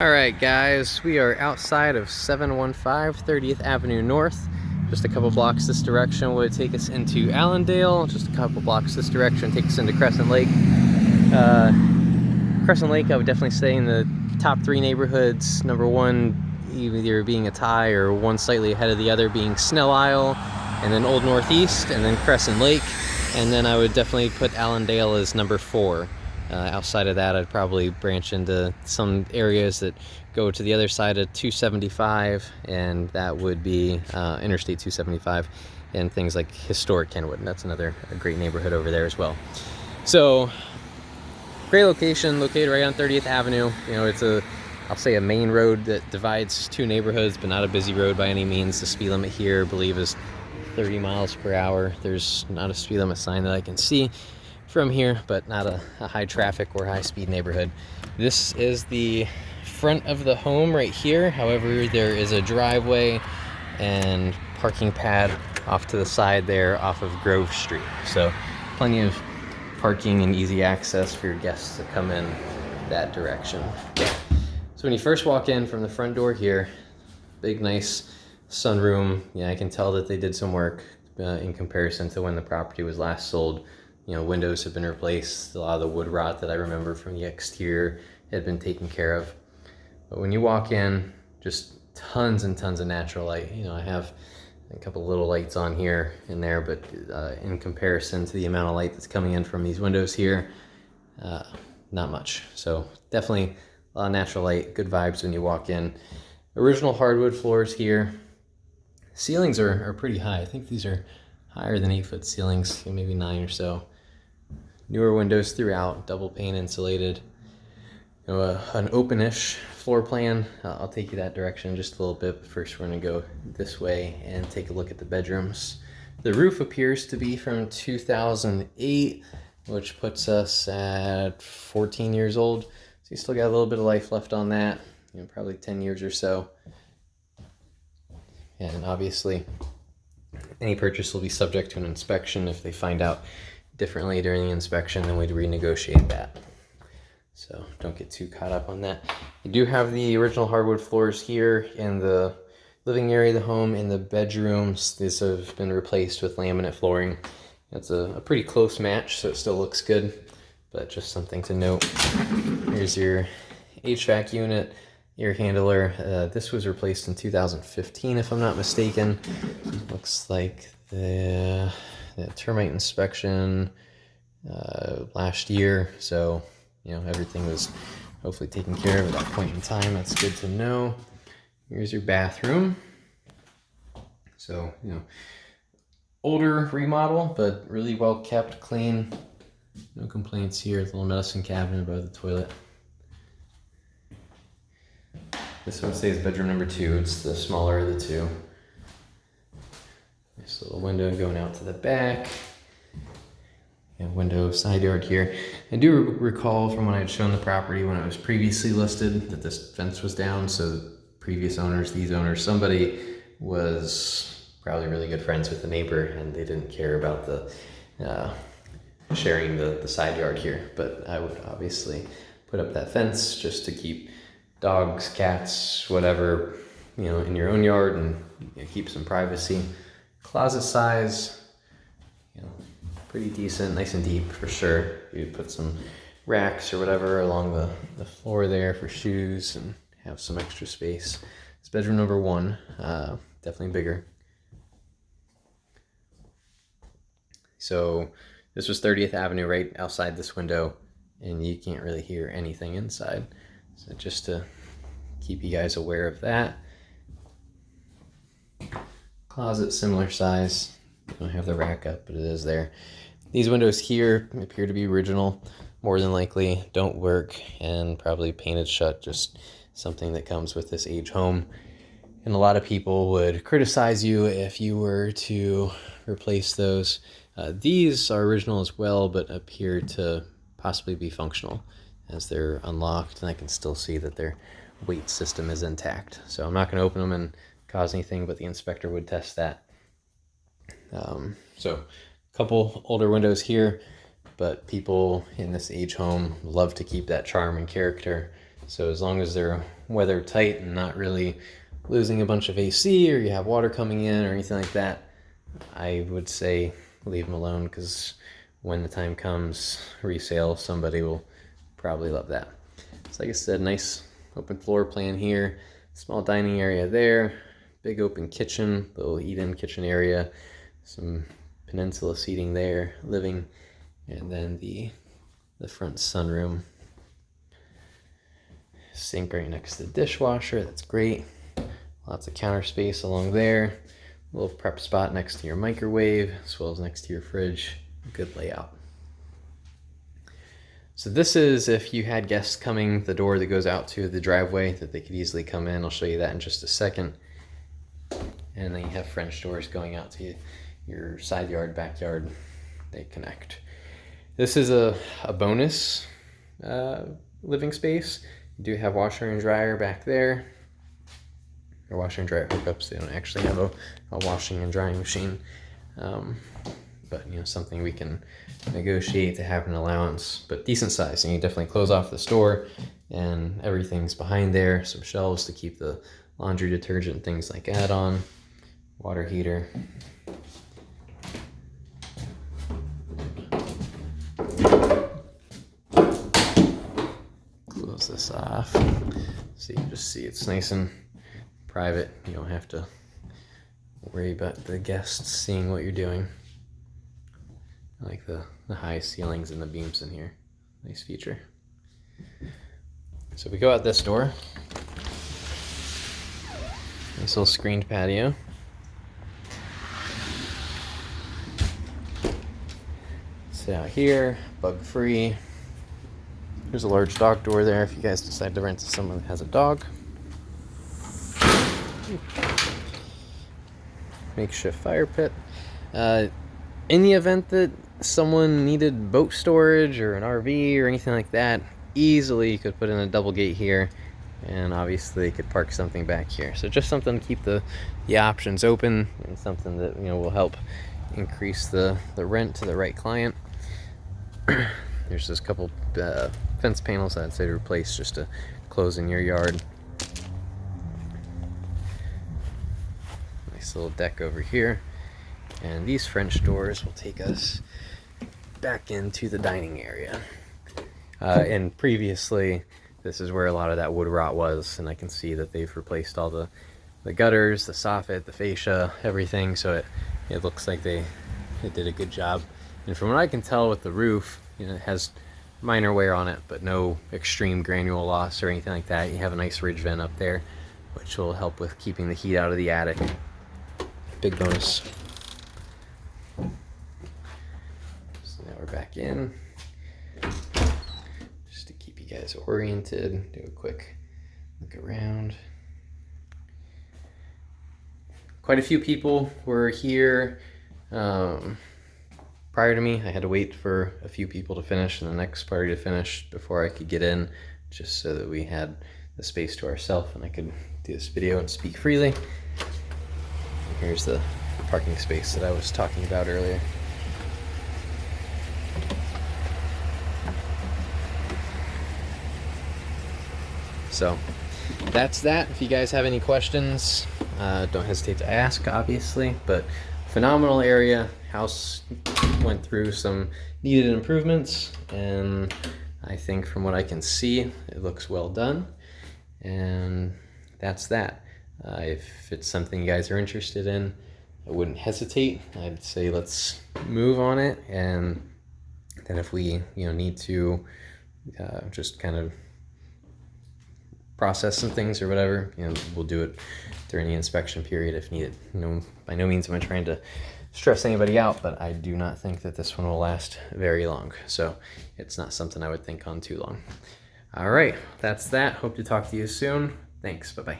Alright guys, we are outside of 715 30th Avenue North. Just a couple blocks this direction would take us into Allendale. Just a couple blocks this direction take us into Crescent Lake. Crescent Lake, I would definitely say in the top three neighborhoods. Number one either being a tie or one slightly ahead of the other being Snell Isle, and then Old Northeast, and then Crescent Lake. And then I would definitely put Allendale as number four. Outside of that, I'd probably branch into some areas that go to the other side of 275, and that would be Interstate 275, and things like historic Kenwood. That's another great neighborhood over there as well. So, great location, located right on 30th Avenue. You know, it's I'll say a main road that divides two neighborhoods, but not a busy road by any means. The speed limit here, I believe, is 30 miles per hour. There's not a speed limit sign that I can see from here, but not a high traffic or high speed neighborhood. This is the front of the home right here. However, there is a driveway and parking pad off to the side there off of Grove Street. So plenty of parking and easy access for your guests to come in that direction. So when you first walk in from the front door here, big nice sunroom. Yeah, I can tell that they did some work in comparison to when the property was last sold. You know, windows have been replaced. A lot of the wood rot that I remember from the exterior had been taken care of. But when you walk in, just tons and tons of natural light. You know, I have a couple little lights on here and there, but in comparison to the amount of light that's coming in from these windows here, not much. So definitely a lot of natural light, good vibes when you walk in. Original hardwood floors here. Ceilings are pretty high. I think these are higher than 8-foot ceilings, maybe 9 or so. Newer windows throughout, double pane insulated. You know, an open-ish floor plan. I'll take you that direction in just a little bit, but first we're gonna go this way and take a look at the bedrooms. The roof appears to be from 2008, which puts us at 14 years old. So you still got a little bit of life left on that, you know, probably 10 years or so. And obviously, any purchase will be subject to an inspection. If they find out differently during the inspection, then we'd renegotiate that. So don't get too caught up on that. You do have the original hardwood floors here in the living area of the home. In the bedrooms, these have been replaced with laminate flooring. That's a pretty close match, so it still looks good, but just something to note. Here's your HVAC unit, air handler. This was replaced in 2015, if I'm not mistaken. Looks like the termite inspection last year, so you know everything was hopefully taken care of at that point in time. That's good to know. Here's your bathroom. So, you know, older remodel, but really well kept, clean. No complaints here. Little medicine cabinet above the toilet. This one stays bedroom number 2. It's the smaller of the two. Nice little window going out to the back. And window side yard here. I do recall from when I had shown the property when it was previously listed that this fence was down. So previous owners, these owners, somebody was probably really good friends with the neighbor and they didn't care about the sharing the side yard here. But I would obviously put up that fence just to keep dogs, cats, whatever, you know, in your own yard and you know, keep some privacy. Closet size, you know, pretty decent, nice and deep for sure. You'd put some racks or whatever along the floor there for shoes and have some extra space. It's bedroom number 1, definitely bigger. So this was 30th Avenue right outside this window, and you can't really hear anything inside. So just to keep you guys aware of that. Closet, similar size. Don't have the rack up, but it is there. These windows here appear to be original, more than likely don't work, and probably painted shut, just something that comes with this age home. And a lot of people would criticize you if you were to replace those. These are original as well, but appear to possibly be functional as they're unlocked, and I can still see that their weight system is intact. So I'm not going to open them and cause anything, but the inspector would test that. So a couple older windows here, but people in this age home love to keep that charm and character. So as long as they're weather tight and not really losing a bunch of AC, or you have water coming in or anything like that, I would say leave them alone, because when the time comes, resale, somebody will probably love that. So like I said, nice open floor plan here, small dining area there, big open kitchen, little eat-in kitchen area, some peninsula seating there, living, and then the front sunroom. Sink right next to the dishwasher, that's great. Lots of counter space along there. A little prep spot next to your microwave, as well as next to your fridge. Good layout. So this is if you had guests coming, the door that goes out to the driveway that they could easily come in. I'll show you that in just a second. And then you have French doors going out to your side yard, backyard. They connect. This is a bonus living space. You do have washer and dryer back there. Or washer and dryer hookups. They don't actually have a washing and drying machine. But you know, something we can negotiate to have an allowance, but decent size. And you definitely close off the store, and everything's behind there. Some shelves to keep the laundry detergent, things like that on. Water heater. Close this off. So you just see it's nice and private. You don't have to worry about the guests seeing what you're doing. I like the high ceilings and the beams in here. Nice feature. So we go out this door. Nice little screened patio. Sit out here, bug free. There's a large dog door there if you guys decide to rent to someone that has a dog. Makeshift fire pit. In the event that someone needed boat storage or an RV or anything like that, easily you could put in a double gate here, and obviously you could park something back here. So just something to keep the options open, and something that, you know, will help increase the rent to the right client. There's just a couple fence panels that I'd say to replace just to close in your yard. Nice little deck over here. And these French doors will take us back into the dining area. And previously, this is where a lot of that wood rot was, and I can see that they've replaced all the gutters, the soffit, the fascia, everything, so it looks like they did a good job. And from what I can tell with the roof, you know, it has minor wear on it, but no extreme granule loss or anything like that. You have a nice ridge vent up there, which will help with keeping the heat out of the attic. Big bonus. So now we're back in. Just to keep you guys oriented, do a quick look around. Quite a few people were here prior to me. I had to wait for a few people to finish and the next party to finish before I could get in, just so that we had the space to ourselves and I could do this video and speak freely. Here's the parking space that I was talking about earlier. So that's that. If you guys have any questions, don't hesitate to ask, obviously, but phenomenal area. House went through some needed improvements, and I think from what I can see, it looks well done. And that's that. If it's something you guys are interested in, I wouldn't hesitate. I'd say let's move on it, and then if we need to just kind of process some things or whatever, we'll do it during the inspection period if needed. By no means am I trying to stress anybody out, but I do not think that this one will last very long, so it's not something I would think on too long. All right, that's that. Hope to talk to you soon. Thanks. Bye-bye.